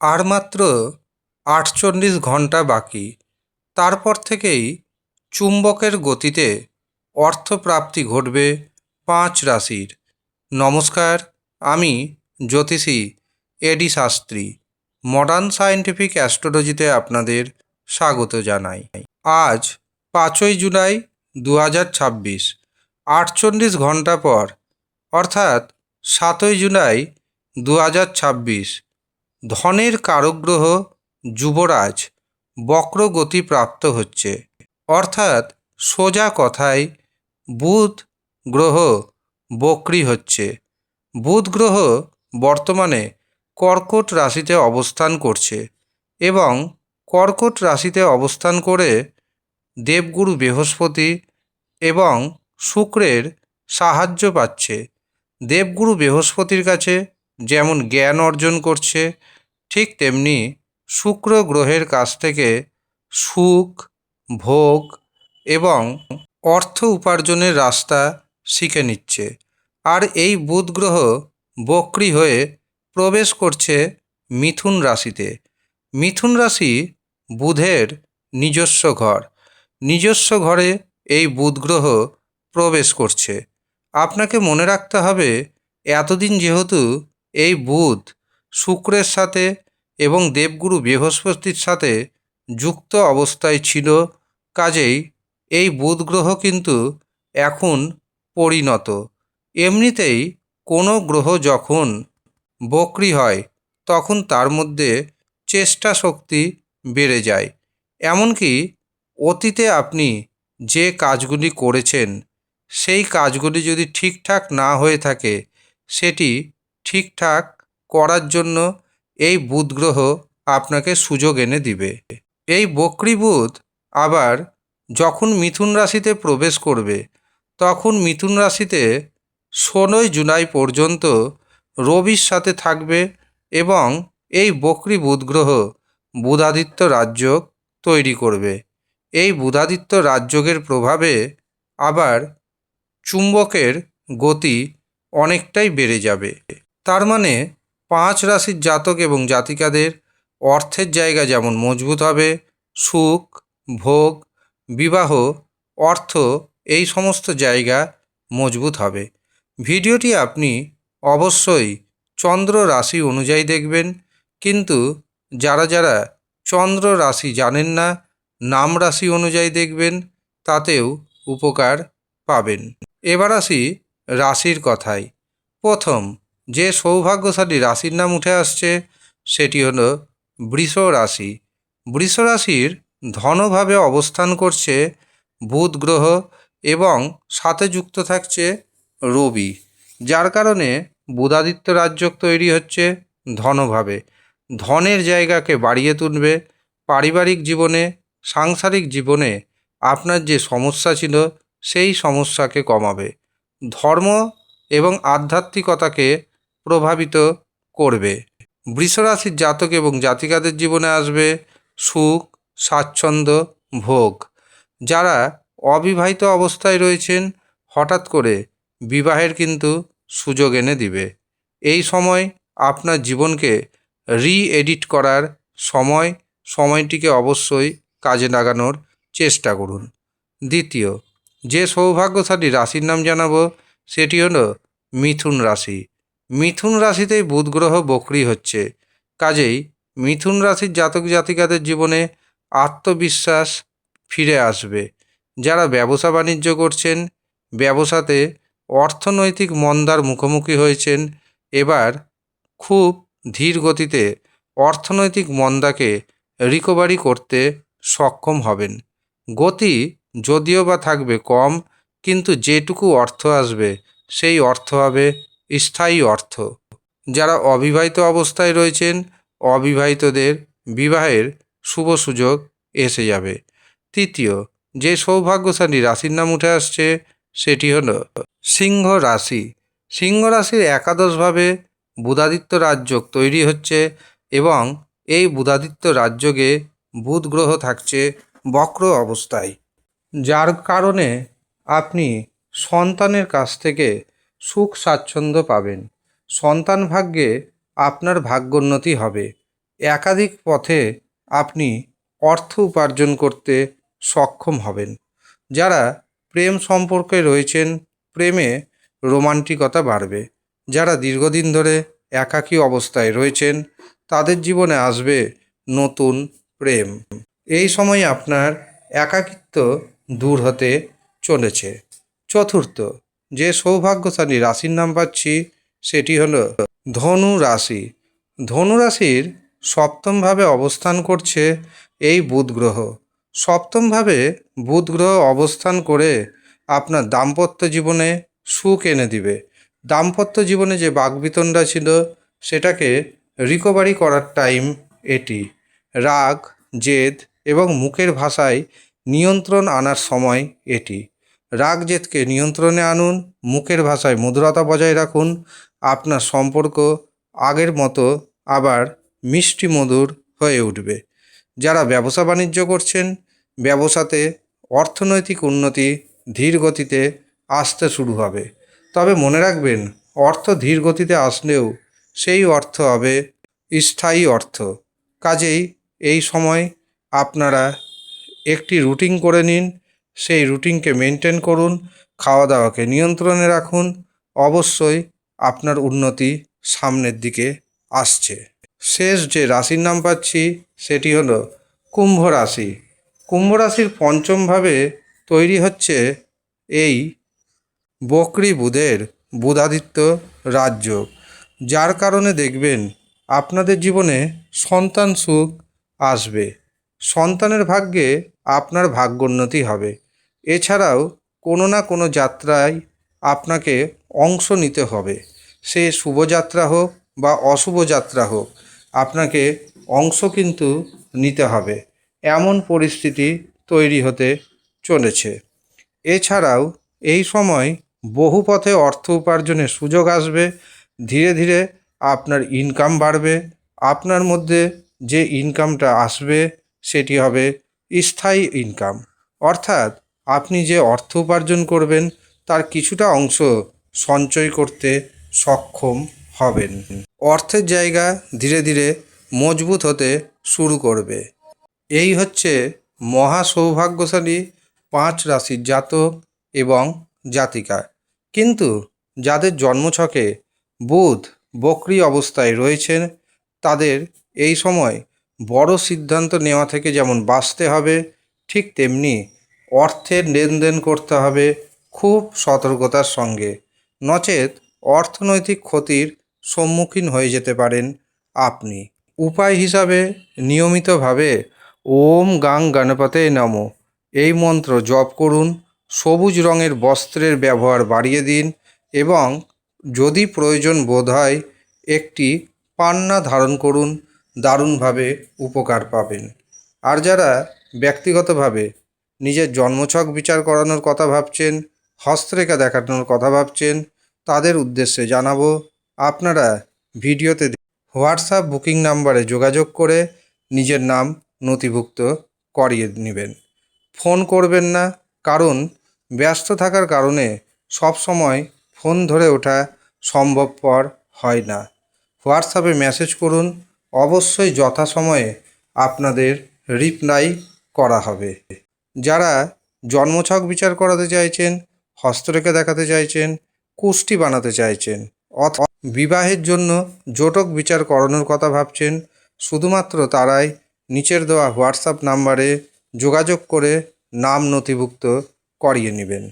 আর মাত্র ৪৮ ঘন্টা বাকি। তারপর থেকেই চুম্বকের গতিতে অর্থপ্রাপ্তি ঘটবে ৫ রাশির। নমস্কার, আমি জ্যোতিষী এডি শাস্ত্রী। মডার্ন সায়েন্টিফিক অ্যাস্ট্রোলজিতে আপনাদের স্বাগত জানাই। আজ ৫ই জুলাই ২০২৬, ৪৮ ঘন্টা পর অর্থাৎ ৭ই জুলাই ২০২৬ ধনের কারকগ্রহ যুবরাজ বক্রগতি প্রাপ্ত হচ্ছে। অর্থাৎ সোজা কথায় বুধ গ্রহ বক্রী হচ্ছে। বুধ গ্রহ বর্তমানে কর্কট রাশিতে অবস্থান করছে এবং কর্কট রাশিতে অবস্থান করে দেবগুরু বৃহস্পতি এবং শুক্রের সাহায্য পাচ্ছে। দেবগুরু বৃহস্পতির কাছে যেমন জ্ঞান অর্জন করছে, ঠিক তেমনি শুক্র গ্রহের কাছ থেকে সুখ, ভোগ এবং অর্থ উপার্জনের রাস্তা শিখে নিচ্ছে। আর এই বুধ গ্রহ বক্রী হয়ে প্রবেশ করছে মিথুন রাশিতে। মিথুন রাশি বুধের নিজস্ব ঘর। নিজস্ব ঘরে এই বুধ গ্রহ প্রবেশ করছে। আপনাকে মনে রাখতে হবে, এতদিন যেহেতু এই বুধ শুক্রের সাথে এবং দেবগুরু বৃহস্পতির সাথে যুক্ত অবস্থায় ছিল, কাজেই এই বুধ গ্রহ কিন্তু এখন পরিণত। এমনিতেই কোনো গ্রহ যখন বক্রী হয় তখন তার মধ্যে চেষ্টা শক্তি বেড়ে যায়। এমনকি অতীতে আপনি যে কাজগুলি করেছেন সেই কাজগুলি যদি ঠিকঠাক না হয়ে থাকে, সেটি ঠিকঠাক করার জন্য এই বুধ গ্রহ আপনাকে সুযোগ এনে দিবে। এই বক্রী বুধ আবার যখন মিথুন রাশিতে প্রবেশ করবে, তখন মিথুন রাশিতে ১৬ই জুলাই পর্যন্ত রবির সাথে থাকবে এবং এই বক্রী বুধ গ্রহ বুধাদিত্য রাজযোগ তৈরি করবে। এই বুধাদিত্য রাজযোগের প্রভাবে আবার চুম্বকের গতি অনেকটাই বেড়ে যাবে। তার মানে ৫ রাশির জাতক এবং জাতিকাদের অর্থের জায়গা যেমন মজবুত হবে, সুখ, ভোগ, বিবাহ, অর্থ, এই সমস্ত জায়গা মজবুত হবে। ভিডিওটি আপনি অবশ্যই চন্দ্র রাশি অনুযায়ী দেখবেন, কিন্তু যারা যারা চন্দ্র রাশি জানেন না, নাম রাশি অনুযায়ী দেখবেন, তাতেও উপকার পাবেন। এবার আসি রাশির কথায়। প্রথম যে সৌভাগ্যশালী রাশির নাম উঠে আসছে সেটি হলো বৃষ রাশি। বৃষ রাশির ধনভাবে অবস্থান করছে বুধ গ্রহ এবং সাথে যুক্ত থাকছে রবি, যার কারণে বুধাদিত্য রাজযোগ তৈরি হচ্ছে ধনভাবে। ধনের জায়গাকে বাড়িয়ে তুলবে। পারিবারিক জীবনে, সাংসারিক জীবনে আপনার যে সমস্যা ছিল সেই সমস্যাকে কমাবে। ধর্ম এবং আধ্যাত্মিকতাকে প্রভাবিত করবে। বৃষরাশির জাতক এবং জাতিকাদের জীবনে আসবে সুখ, স্বাচ্ছন্দ্য, ভোগ। যারা অবিবাহিত অবস্থায় রয়েছেন, হঠাৎ করে বিবাহের কিন্তু সুযোগ এনে দিবে। এই সময় আপনার জীবনকে রি-এডিট করার সময়, সময়টিকে অবশ্যই কাজে লাগানোর চেষ্টা করুন। দ্বিতীয় যে সৌভাগ্যশালী রাশির নাম জানাবো সেটি হলো মিথুন রাশি। মিথুন রাশিতেই বুধ গ্রহ বক্রী হচ্ছে, কাজেই মিথুন রাশির জাতক জাতিকাদের জীবনে আত্মবিশ্বাস ফিরে আসবে। যারা ব্যবসা বাণিজ্য করছেন, ব্যবসাতে অর্থনৈতিক মন্দার মুখোমুখি হয়েছেন, এবার খুব ধীর গতিতে অর্থনৈতিক মন্দাকে রিকভারি করতে সক্ষম হবেন। গতি যদিও বা থাকবে কম, কিন্তু যেটুকু অর্থ আসবে সেই অর্থ হবে স্থায়ী অর্থ। যারা অবিবাহিত অবস্থায় রয়েছেন, অবিবাহিতদের বিবাহের শুভ সুযোগ এসে যাবে। তৃতীয় যে সৌভাগ্যশালী রাশির নাম উঠে আসছে সেটি হলো সিংহ রাশি। সিংহ রাশির একাদশভাবে বুধাদিত্য রাজযোগ তৈরি হচ্ছে এবং এই বুধাদিত্য রাজযোগে বুধ গ্রহ থাকছে বক্র অবস্থায়, যার কারণে আপনি সন্তানের কাছ থেকে সুখ স্বাচ্ছন্দ্য পাবেন। সন্তান ভাগ্যে আপনার ভাগ্যোন্নতি হবে। একাধিক পথে আপনি অর্থ উপার্জন করতে সক্ষম হবেন। যারা প্রেম সম্পর্কে রয়েছেন, প্রেমে রোমান্টিকতা বাড়বে। যারা দীর্ঘদিন ধরে একাকী অবস্থায় রয়েছেন, তাদের জীবনে আসবে নতুন প্রেম। এই সময় আপনার একাকিত্ব দূর হতে চলেছে। চতুর্থ যে সৌভাগ্যশালী রাশির নাম পাচ্ছি সেটি হলো ধনু রাশি। ধনু রাশির সপ্তমভাবে অবস্থান করছে এই বুধ গ্রহ। সপ্তমভাবে বুধ গ্রহ অবস্থান করে আপনার দাম্পত্য জীবনে সুখ এনে দিবে। দাম্পত্য জীবনে যে বাকবিতণ্ডা ছিল সেটাকে রিকভারি করার টাইম এটি। রাগ, জেদ এবং মুখের ভাষায় নিয়ন্ত্রণ আনার সময় এটি। রাগ জেদকে নিয়ন্ত্রণে আনুন, মুখের ভাষায় মধুরতা বজায় রাখুন। আপনার সম্পর্ক আগের মতো আবার মিষ্টি মধুর হয়ে উঠবে। যারা ব্যবসা বাণিজ্য করছেন, ব্যবসাতে অর্থনৈতিক উন্নতি ধীর গতিতে আসতে শুরু হবে। তবে মনে রাখবেন, অর্থ ধীর গতিতে আসলেও সেই অর্থ হবে স্থায়ী অর্থ। কাজেই এই সময় আপনারা একটি রুটিন করে নিন, সেই রুটিনকে মেনটেন করুন, খাওয়া দাওয়াকে নিয়ন্ত্রণে রাখুন। অবশ্যই আপনার উন্নতি সামনের দিকে আসছে। শেষ যে রাশির নাম পাচ্ছি সেটি হলো কুম্ভ রাশি। কুম্ভ রাশির পঞ্চমভাবে তৈরি হচ্ছে এই বকরি বুধের বুধাদিত্য রাজযোগ, যার কারণে দেখবেন আপনাদের জীবনে সন্তান সুখ আসবে। সন্তানের ভাগ্যে আপনার ভাগ্যোন্নতি হবে। এছাড়াও কোনো না কোনো যাত্রায় আপনাকে অংশ নিতে হবে। সে শুভযাত্রা হোক বা অশুভ যাত্রা হোক, আপনাকে অংশ কিন্তু নিতে হবে। এমন পরিস্থিতি তৈরি হতে চলেছে। এছাড়াও এই সময় বহু পথে অর্থ উপার্জনের সুযোগ আসবে। ধীরে ধীরে আপনার ইনকাম বাড়বে। আপনার মধ্যে যে ইনকামটা আসবে সেটি হবে স্থায়ী ইনকাম। অর্থাৎ আপনি যে অর্থ উপার্জন করবেন তার কিছুটা অংশ সঞ্চয় করতে সক্ষম হবেন। অর্থের জায়গা ধীরে ধীরে মজবুত হতে শুরু করবে। এই হচ্ছে মহা সৌভাগ্যশালী 5 রাশির জাতক এবং জাতিকা। কিন্তু যাদের জন্মছকে বুধ বক্রী অবস্থায় রয়েছেন, তাদের এই সময় বড় সিদ্ধান্ত নেওয়া থেকে যেমন বাঁচতে হবে, ঠিক তেমনি অর্থের লেনদেন করতে হবে খুব সতর্কতার সঙ্গে। নচেত অর্থনৈতিক ক্ষতির সম্মুখীন হয়ে যেতে পারেন আপনি। উপায় হিসাবে নিয়মিতভাবে ওম গাং গণপতে নমঃ এই মন্ত্র জপ করুন। সবুজ রঙের বস্ত্রের ব্যবহার বাড়িয়ে দিন এবং যদি প্রয়োজন বোধ হয় একটি পান্না ধারণ করুন। দারুণভাবে উপকার পাবেন। আর যারা ব্যক্তিগতভাবে নিজের জন্মছক বিচার করানোর কথা ভাবছেন, হস্তরেখা দেখানোর কথা ভাবছেন, তাদের উদ্দেশ্যে জানাবো, আপনারা ভিডিওতে হোয়াটসঅ্যাপ বুকিং নাম্বারে যোগাযোগ করে নিজের নাম নথিভুক্ত করিয়ে নেবেন। ফোন করবেন না, কারণ ব্যস্ত থাকার কারণে সব সময় ফোন ধরে ওঠা সম্ভবপর হয় না। হোয়াটসঅ্যাপে মেসেজ করুন, অবশ্যই যথাসময়ে আপনাদের রিপ্লাই করা হবে। যারা জন্মছক বিচার করাতে চাইছেন, হস্তরেখা দেখাতে চাইছেন, কুষ্টি বানাতে চাইছেন, অথবা বিবাহের জন্য জোটক বিচার করানোর কথা ভাবছেন, শুধুমাত্র তারাই নিচের দেওয়া হোয়াটসঅ্যাপ নাম্বারে যোগাযোগ করে নাম নথিভুক্ত করিয়ে নেবেন।